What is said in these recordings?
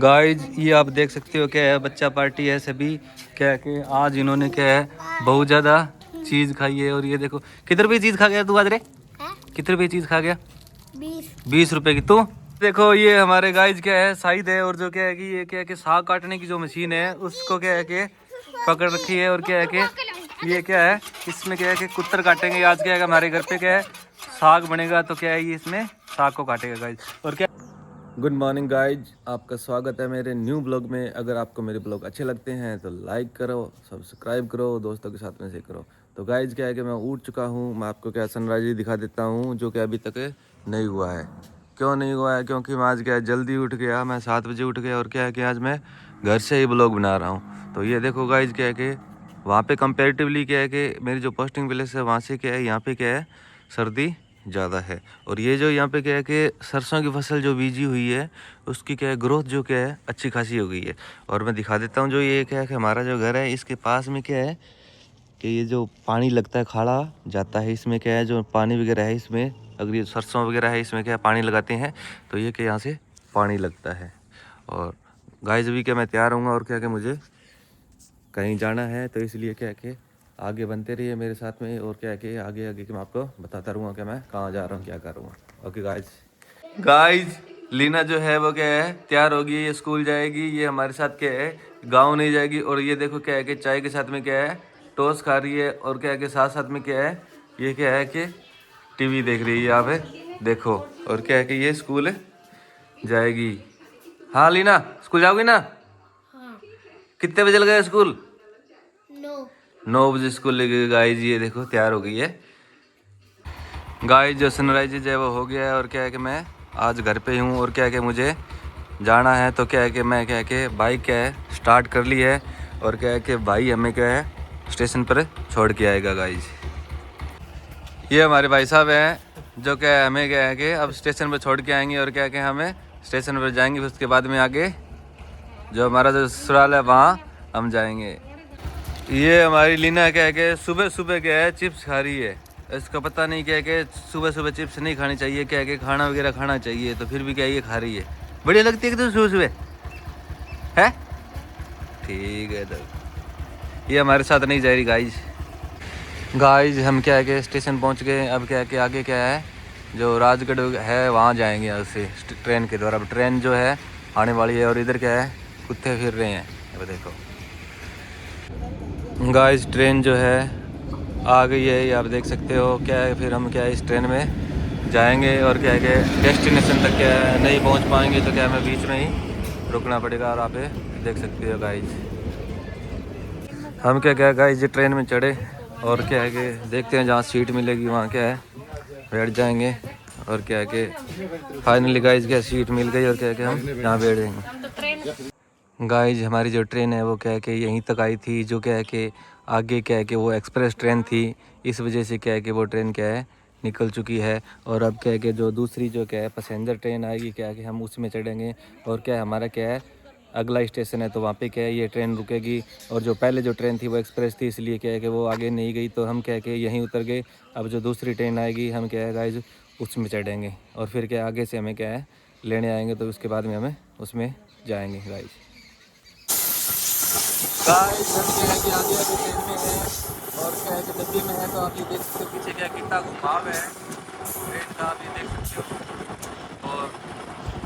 Guys ये आप देख सकते हो क्या है, बच्चा पार्टी है सभी। क्या है कि आज इन्होंने क्या है बहुत ज़्यादा चीज़ खाई है। और ये देखो कितने रुपए चीज़ खा गया तू आज रे? कितने रुपए चीज़ खा गया? 20 रुपए की। तू देखो ये हमारे गाइज क्या है शाहिद है। और जो क्या है कि ये क्या है कि साग काटने की जो मशीन है उसको क्या है कि पकड़ रखी है। और क्या है कि ये क्या है इसमें क्या है कि कुत्तर काटेंगे। आज क्या है हमारे घर पे क्या है साग बनेगा, तो क्या है ये इसमें साग को काटेगा गाइज। और क्या गुड मॉर्निंग गाइज, आपका स्वागत है मेरे न्यू ब्लॉग में। अगर आपको मेरे ब्लॉग अच्छे लगते हैं तो लाइक करो, सब्सक्राइब करो, दोस्तों के साथ में शेयर करो। तो गाइज क्या है कि मैं उठ चुका हूँ। मैं आपको क्या सनराइज दिखा देता हूँ जो कि अभी तक नहीं हुआ है। क्यों नहीं हुआ है? क्योंकि मैं आज क्या है जल्दी उठ गया, मैं 7 बजे उठ गया। और क्या है कि आज मैं घर से ही ब्लॉग बना रहा हूँ। तो ये देखो गाइज क्या है कि वहाँ पे कंपेरेटिवली क्या है कि मेरी जो पोस्टिंग प्लेस है वहाँ से क्या है यहाँ पे क्या है सर्दी ज़्यादा है। और ये जो यहाँ पे क्या है कि सरसों की फसल जो बीजी हुई है उसकी क्या है ग्रोथ जो क्या है अच्छी खासी हो गई है। और मैं दिखा देता हूँ जो ये क्या है कि हमारा जो घर है इसके पास में क्या है कि ये जो पानी लगता है खाड़ा जाता है, इसमें क्या है जो पानी वगैरह है इसमें, अगर ये सरसों वगैरह है इसमें क्या है पानी लगाते हैं तो ये क्या यहाँ से पानी लगता है। और गाइस भी क्या मैं तैयार हूँ और क्या कि मुझे कहीं जाना है, तो इसलिए क्या है कि आगे बनते रहिए मेरे साथ में। और क्या है कि आगे आगे कि मैं आपको बताता रहूँगा कि मैं कहाँ जा रहा हूँ क्या कर रहा हूँ। ओके गाइज लीना जो है वो क्या है तैयार होगी, ये स्कूल जाएगी। ये हमारे साथ क्या है गाँव नहीं जाएगी। और ये देखो क्या है कि चाय के साथ में क्या है टोस्ट खा रही है। और क्या है कि साथ साथ में क्या है ये क्या है कि टीवी देख रही है यहाँ पे देखो। और क्या है कि ये स्कूल जाएगी। हाँ लीना स्कूल जाओगी ना? कितने बजे लगा स्कूल? 9 बजे स्कूल लेके गाइज ये देखो तैयार हो गई है। गाइज जो सनराइज है वो हो गया है। और क्या है कि मैं आज घर पे हूँ। और क्या है कि मुझे जाना है, तो क्या है कि मैं क्या है कि बाइक क्या है स्टार्ट कर ली है। और क्या है कि भाई हमें क्या है स्टेशन पर छोड़ के आएगा गाइज। ये हमारे भाई साहब हैं जो क्या है हमें क्या है कि अब स्टेशन पर छोड़ के आएंगे। और क्या है कि हमें स्टेशन पर जाएंगे, फिर उसके बाद में आगे जो हमारा जो ससुराल है वहाँ हम जाएंगे। ये हमारी लीना क्या है कि सुबह सुबह क्या है चिप्स खा रही है। इसका पता नहीं क्या है कि सुबह सुबह चिप्स नहीं खानी चाहिए, क्या है कि खाना वगैरह खाना चाहिए, तो फिर भी क्या ये खा रही है। बढ़िया लगती है कि तो सुबह सुबह है। ठीक है, तो ये हमारे साथ नहीं जा रही गाइज। गाइज हम क्या है कि स्टेशन पहुंच गए। अब क्या है कि आगे क्या है जो राजगढ़ है वहाँ जाएंगे यहाँ से ट्रेन के द्वारा। अब ट्रेन जो है आने वाली है। और इधर क्या है कुत्ते फिर रहे हैं, अब देखो गाइस ट्रेन जो है आ गई है, ये आप देख सकते हो। क्या है फिर हम क्या है इस ट्रेन में जाएंगे। और क्या है कि डेस्टिनेशन तक क्या है नहीं पहुंच पाएंगे, तो क्या हमें बीच में ही रुकना पड़ेगा। और आप देख सकते हो गाइस हम क्या क्या गाइस ये ट्रेन में चढ़े। और क्या है कि देखते हैं जहाँ सीट मिलेगी वहाँ क्या है बैठ जाएंगे। और क्या है कि फाइनली गाइस क्या सीट मिल गई। और क्या है कि हम यहाँ बैठ जाएंगे। गाइज हमारी जो ट्रेन है वो क्या है कि यहीं तक आई थी। जो क्या है कि आगे क्या है कि वो एक्सप्रेस ट्रेन थी, इस वजह से क्या है कि वो ट्रेन क्या है निकल चुकी है। और अब क्या है कि जो दूसरी जो क्या है पैसेंजर ट्रेन आएगी क्या है कि हम उसमें चढ़ेंगे। और क्या है हमारा क्या है अगला स्टेशन है, तो वहाँ पे क्या है ये ट्रेन रुकेगी। और जो पहले जो ट्रेन थी वो एक्सप्रेस थी, इसलिए क्या है कि वो आगे नहीं गई, तो हम क्या है कि यहीं उतर गए। अब जो दूसरी ट्रेन आएगी हम क्या है गाइज उसमें चढ़ेंगे। और फिर क्या आगे से हमें क्या है लेने आएंगे, तो उसके बाद में हमें उसमें जाएंगे गाइज। गाइस हम क्या है कि आगे आगे ट्रेन में है। और क्या है कि डब्बे में है, तो आप ये देख सकते हो पीछे क्या कितना घुमाव है ट्रेन का, आप ये देख सकते हो। और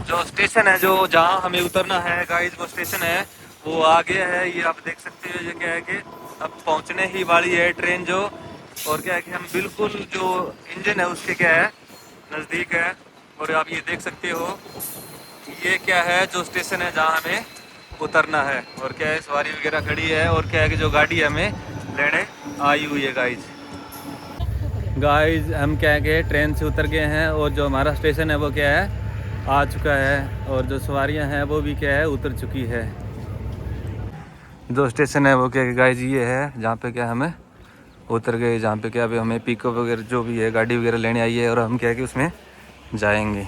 जो स्टेशन है जो जहाँ हमें उतरना है गाइस वो स्टेशन है वो आगे है, ये आप देख सकते हो। ये क्या है कि अब पहुँचने ही वाली है ट्रेन जो। और क्या है कि हम बिल्कुल जो इंजन है उसके क्या है नज़दीक है। और आप ये देख सकते हो ये क्या है जो स्टेशन है जहाँ हमें उतरना है। और क्या है सवारी वगैरह खड़ी है। और क्या है कि जो गाड़ी हमें लेने आई हुई है गाइज। गाइज हम क्या है कि ट्रेन से उतर गए हैं। और जो हमारा स्टेशन है वो क्या है आ चुका है। और जो सवारियां हैं वो भी क्या है उतर चुकी है। जो स्टेशन है वो क्या है गाइज ये है जहाँ पे क्या हमें उतर गए, जहाँ पे क्या अभी हमें पिकअप वगैरह जो भी है गाड़ी वगैरह लेने आई है। और हम क्या है कि उसमें जाएंगे।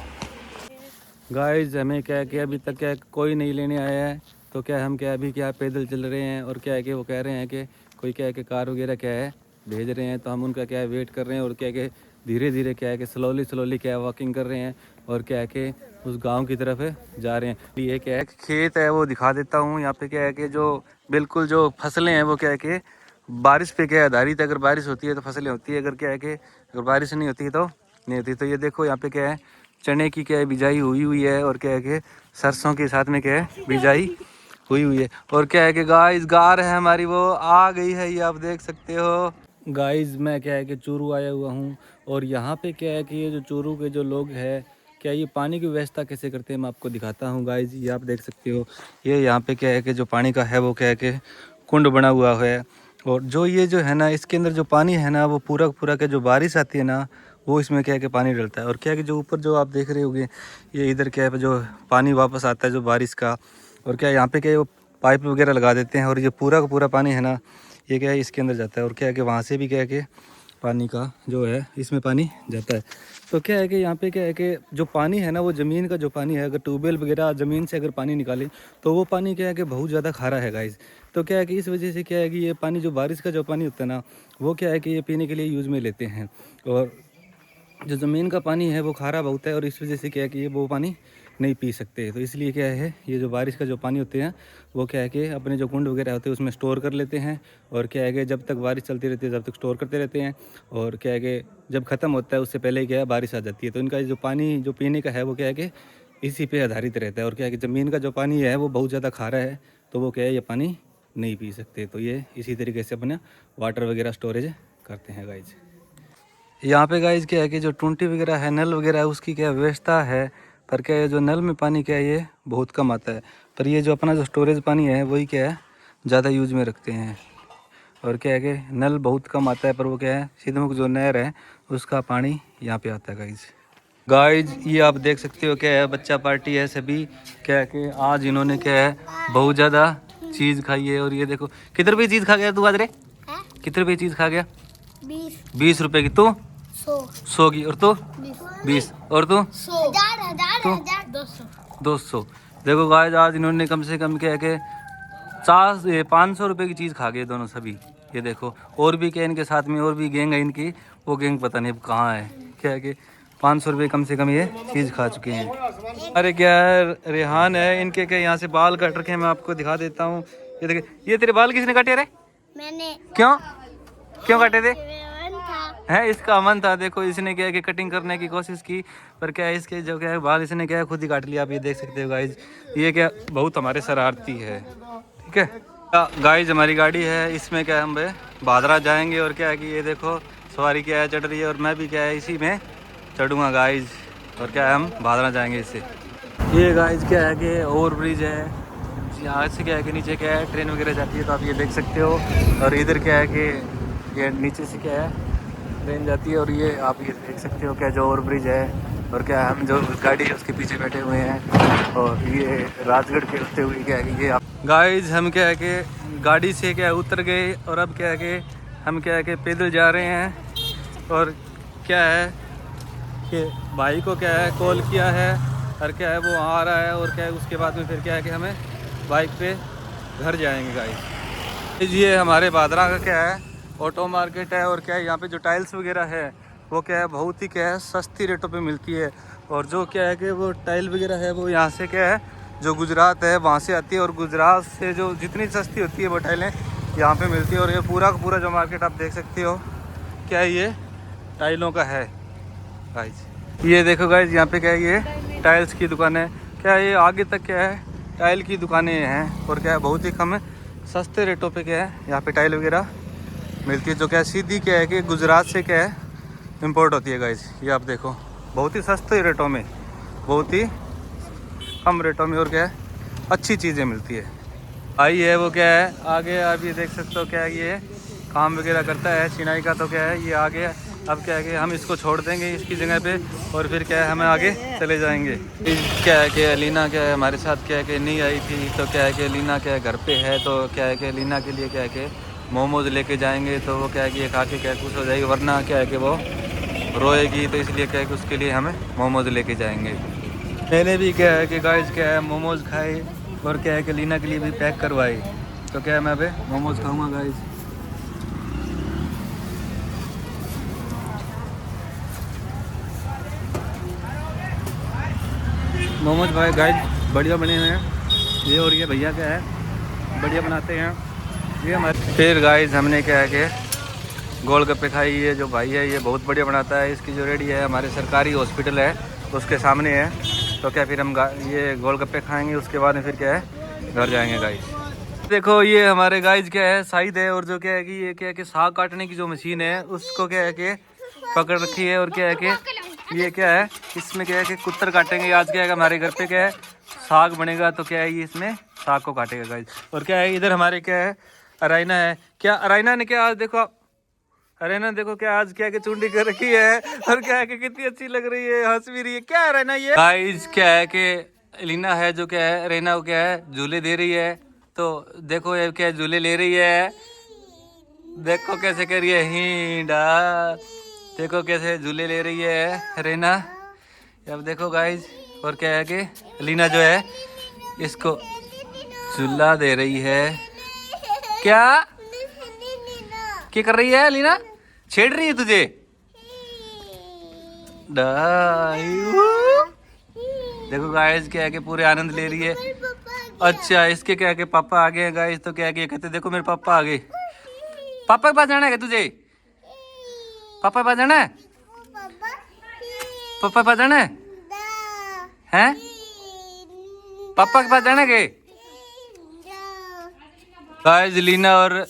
गाइज हमें क्या है कि अभी तक क्या कोई नहीं लेने आया है, तो क्या हम क्या अभी क्या पैदल चल रहे हैं। और क्या है कि वो कह रहे हैं कि कोई क्या है कि कार वगैरह क्या है भेज रहे हैं, तो हम उनका क्या है वेट कर रहे हैं। और क्या है कि धीरे धीरे क्या है कि स्लोली क्या है वॉकिंग कर रहे हैं। और क्या है कि उस गांव की तरफ जा रहे हैं। ये क्या है खेत है वो दिखा देता हूँ। यहाँ पे क्या है कि जो बिल्कुल जो फसलें हैं वो क्या है कि बारिश पे क्या आधारित है। अगर बारिश होती है तो फसलें होती है, अगर क्या है कि अगर बारिश नहीं होती है तो नहीं होती। तो ये देखो यहाँ पे क्या है चने की क्या है बिजाई हुई हुई है, और क्या है कि सरसों के साथ में क्या है बिजाई हुई हुई है। और क्या है कि गाइस गार है हमारी वो आ गई है, ये आप देख सकते हो। गाइस मैं क्या है कि चूरू आया हुआ हूँ, और यहाँ पे क्या है कि ये जो चूरू के जो लोग हैं क्या ये पानी की व्यवस्था कैसे करते हैं मैं आपको दिखाता हूँ। गाइस ये आप देख सकते हो, ये यहाँ पे क्या है कि जो पानी का है वो क्या है कि कुंड बना हुआ है, और जो ये जो है ना इसके अंदर जो पानी है ना वो पूरा पूरा के जो बारिश आती है ना वो इसमें क्या है कि पानी डलता है। और क्या है कि जो ऊपर जो आप देख रहे होंगे ये इधर क्या है जो पानी वापस आता है जो बारिश का, और क्या है यहाँ पे क्या है वो पाइप वगैरह लगा देते हैं, और ये पूरा का पूरा पानी है ना ये क्या है इसके अंदर जाता है। और क्या है कि वहाँ से भी क्या है कि पानी का जो है इसमें पानी जाता है। तो क्या है कि यहाँ पे क्या है कि जो पानी है ना वो ज़मीन का जो पानी है, अगर ट्यूबवेल वगैरह ज़मीन से अगर पानी निकालें तो वो पानी क्या है कि बहुत ज़्यादा खारा है गाइस। तो क्या है कि इस वजह से क्या है कि ये पानी जो बारिश का जो पानी होता है ना वो क्या है कि ये पीने के लिए यूज़ में लेते हैं, और जो ज़मीन का पानी है वो खारा बहुत है, और इस वजह से क्या है कि ये वो पानी नहीं पी सकते। तो इसलिए क्या है ये जो बारिश का जो पानी होते हैं वो क्या है कि अपने जो कुंड वगैरह होते हैं उसमें स्टोर कर लेते हैं, और क्या है कि जब तक बारिश चलती रहती है जब तक स्टोर करते रहते हैं, और क्या है कि जब ख़त्म होता है उससे पहले क्या है बारिश आ जाती है। तो इनका जो पानी जो पीने का है वो क्या है कि इसी पे आधारित रहता है। और क्या है कि ज़मीन का जो पानी है वो बहुत ज़्यादा खारा है, तो वो क्या है ये पानी नहीं पी सकते। तो ये इसी तरीके से अपना वाटर वगैरह स्टोरेज करते हैं गाइज। यहाँ पे गाइज क्या है कि जो टूंटी वगैरह है नल वगैरह है उसकी क्या व्यवस्था है, पर क्या है जो नल में पानी क्या है ये बहुत कम आता है, पर ये जो अपना जो स्टोरेज पानी है वही क्या है ज़्यादा यूज में रखते हैं। और क्या है कि नल बहुत कम आता है, पर वो क्या है सिद्धमुख जो नहर है उसका पानी यहाँ पे आता है गाइज ये आप देख सकते हो क्या है बच्चा पार्टी है सभी, क्या है कि आज इन्होंने क्या है बहुत ज़्यादा चीज़ खाई है। और ये देखो कितने रुपये चीज़ खा गया तू आज रे, कितने रुपये चीज़ खा गया? 20 रुपए की। तू 100 की, और तू 20, और तू 200। देखो गाइस आज इन्होंने कम से कम क्या है कि 500 रुपए की चीज़ खा गए दोनों सभी। ये देखो और भी क्या इनके साथ में और भी गैंग है इनकी, वो गैंग पता नहीं कहाँ है। क्या है कि 500 रुपये कम से कम ये चीज़ खा चुके हैं। अरे क्या रेहान है इनके क्या यहाँ से बाल काट रखे हैं, मैं आपको दिखा देता हूँ। ये देखे ये तेरे बाल किसने काटे रे? मैंने। क्यों क्यों काटे थे? है इसका मन था। देखो इसने क्या है कि कटिंग करने की कोशिश की, पर क्या है इसके जो क्या है बाल इसने क्या है खुद ही काट लिया। आप ये देख सकते हो गाइज, ये क्या बहुत हमारे शरारती है। ठीक है गाइज हमारी गाड़ी है, इसमें क्या है हम भादरा जाएंगे, और क्या है कि ये देखो सवारी क्या है चढ़ रही है, और मैं भी क्या है इसी में चढ़ूँगा गाइज, और क्या है हम भादरा जाएंगे इससे। ये गाइज क्या है कि ओवर ब्रिज है, यहाँ से क्या है कि नीचे क्या है ट्रेन वगैरह जाती है, तो आप ये देख सकते हो। और इधर क्या है कि ये नीचे से क्या है ट्रेन जाती है, और ये आप ये देख सकते हो क्या जो ओवर ब्रिज है। और क्या हम जो गाड़ी है उसके पीछे बैठे हुए हैं, और ये राजगढ़ के होते हुए क्या है कि ये आप गाइज हम क्या है कि गाड़ी से क्या है उतर गए, और अब क्या है कि हम क्या है कि पैदल जा रहे हैं। और क्या है कि भाई को क्या है कॉल किया है, और क्या है वो आ रहा है, और क्या है उसके बाद में फिर क्या है कि हमें बाइक पे घर जाएंगे गाइस। ये हमारे भादरा का क्या है ऑटो मार्केट है, और क्या है यहाँ पे जो टाइल्स वगैरह है वो क्या है बहुत ही क्या है सस्ती रेटों पे मिलती है। और जो क्या है कि वो टाइल वगैरह है वो यहाँ से क्या है जो गुजरात है वहाँ से आती है, और गुजरात से जो जितनी सस्ती होती है वो टाइलें यहाँ पे मिलती है। और ये पूरा का पूरा जो मार्केट आप देख सकते हो क्या है ये टाइलों का है गाइस। ये देखो गाइस यहाँ पे क्या है ये टाइल्स की दुकान है, क्या है ये आगे तक क्या है टाइल की दुकानें हैं, और क्या है बहुत ही कम सस्ते रेटों पे क्या है यहाँ पे टाइल वगैरह मिलती है, जो क्या है सीधी क्या है कि गुजरात से क्या है इंपोर्ट होती है गाइस। ये आप देखो बहुत ही सस्ते रेटों में, बहुत ही कम रेटों में, और क्या है अच्छी चीज़ें मिलती है। आई है वो क्या है आगे आप ये देख सकते हो क्या है ये काम वगैरह करता है चिनाई का। तो क्या है ये आगे अब क्या है कि हम इसको छोड़ देंगे इसकी जगह पे, और फिर क्या है हमें आगे चले जाएंगे। क्या है कि अलीना क्या है हमारे साथ क्या है कि नहीं आई थी, तो क्या है कि अलीना क्या है घर पे है, तो क्या है कि अलीना के लिए क्या है कि मोमोज लेके जाएंगे, तो वो क्या है कि ये खा के क्या खुश हो जाएगी, वरना क्या है कि वो रोएगी। तो इसलिए क्या है कि उसके लिए हमें मोमोज लेके जाएंगे। मैंने भी क्या है कि गाइस क्या है मोमोज खाए, और क्या है कि लीना के लिए भी पैक करवाई। तो क्या है मैं अभी मोमोज खाऊंगा गाइस। मोमोज भाई गाइस बढ़िया बने हुए हैं ये, और ये भैया क्या है बढ़िया बनाते हैं ये हमारे। फिर गाइस हमने क्या है कि गोलगप्पे खाई, ये जो भाई है ये बहुत बढ़िया बनाता है, इसकी जो रेडी है हमारे सरकारी हॉस्पिटल है उसके सामने है। तो क्या फिर हम ये गोलगप्पे खाएंगे, उसके बाद में फिर क्या है घर जाएंगे गाइस। देखो ये हमारे गाइस क्या है शाहिद है, और जो क्या है कि ये क्या है कि साग काटने की जो मशीन है उसको क्या है कि पकड़ रखी है, और क्या है कि ये क्या है इसमें क्या है कि कुत्तर काटेंगे। आज क्या है हमारे घर पे क्या है साग बनेगा, तो क्या है ये इसमें साग को काटेगा गाइस। और क्या है इधर हमारे क्या है अराइना है, क्या अराइना ने क्या आज देखो, अरेना देखो क्या आज क्या कि चुंडी कर रखी है, और क्या है कि कितनी अच्छी लग रही है, हंस भी रही है। क्या है अरेना ये गाइस, क्या है कि लीना है जो क्या है अरेना को क्या है झूले दे रही है। तो देखो ये क्या झूले ले रही है, देखो कैसे कर रही है हिंडा, देखो कैसे झूले ले रही है अरेना। अब देखो गाइस, और क्या है कि लीना जो है इसको झूला दे रही है। क्या कर रही है लीना, छेड़ रही है तुझे। देखो गाइस क्या है कि पूरे आनंद ले रही है। अच्छा इसके क्या है कि पापा आ गए हैं गाइस, तो क्या है कि कहते देखो मेरे पापा आ गए। पापा के पास जाना है तुझे, पापा के पास जाना है, पापा के पास जाना है हैं, पापा के पास जाना है के गाइस। लीना और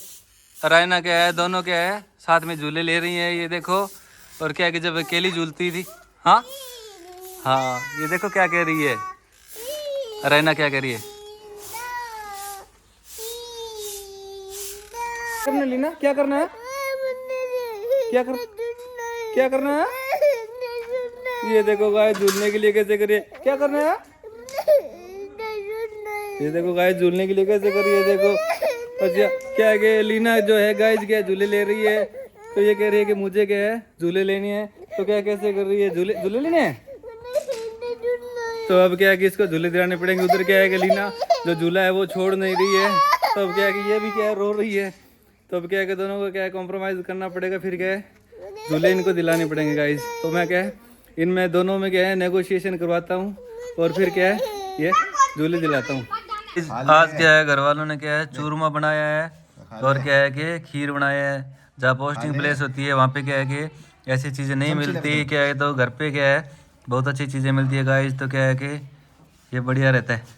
रायना क्या है दोनों क्या है साथ में झूले ले रही हैं ये देखो। और क्या है कि जब अकेली झूलती थी, हाँ हाँ ये देखो क्या कह रही है रायना, क्या कह रही है करना लीना, क्या करना है, क्या करना है, ये देखो गाइस झूलने के लिए कैसे करिए, क्या करना है, ये देखो गाइस झूलने के लिए कैसे करिए देखो। अच्छा क्या है कि लीना जो है गाइस क्या झूले ले रही है, तो ये कह रही है कि मुझे क्या है झूले लेने हैं। तो क्या कैसे कर रही है, झूले लेने हैं, तो अब क्या है कि इसको झूले दिलाने पड़ेंगे। उधर क्या है कि लीना जो झूला है वो छोड़ नहीं रही है, तो अब क्या है कि ये भी क्या है रो रही है। तो अब क्या है कि दोनों को क्या है कॉम्प्रोमाइज़ करना पड़ेगा, फिर क्या है झूले इनको दिलाने पड़ेंगे गाइस। तो मैं क्या है इनमें दोनों में क्या है नेगोशिएशन करवाता हूँ, और फिर क्या है ये झूले दिलाता हूँ। आज क्या है घर वालों ने क्या है चूरमा बनाया है, और क्या है कि खीर बनाया है। जहाँ पोस्टिंग प्लेस होती है वहाँ पे क्या है कि ऐसी चीज़ें नहीं मिलती, क्या है तो घर पे क्या है बहुत अच्छी चीज़ें मिलती है गाइस। तो क्या है कि ये बढ़िया रहता है।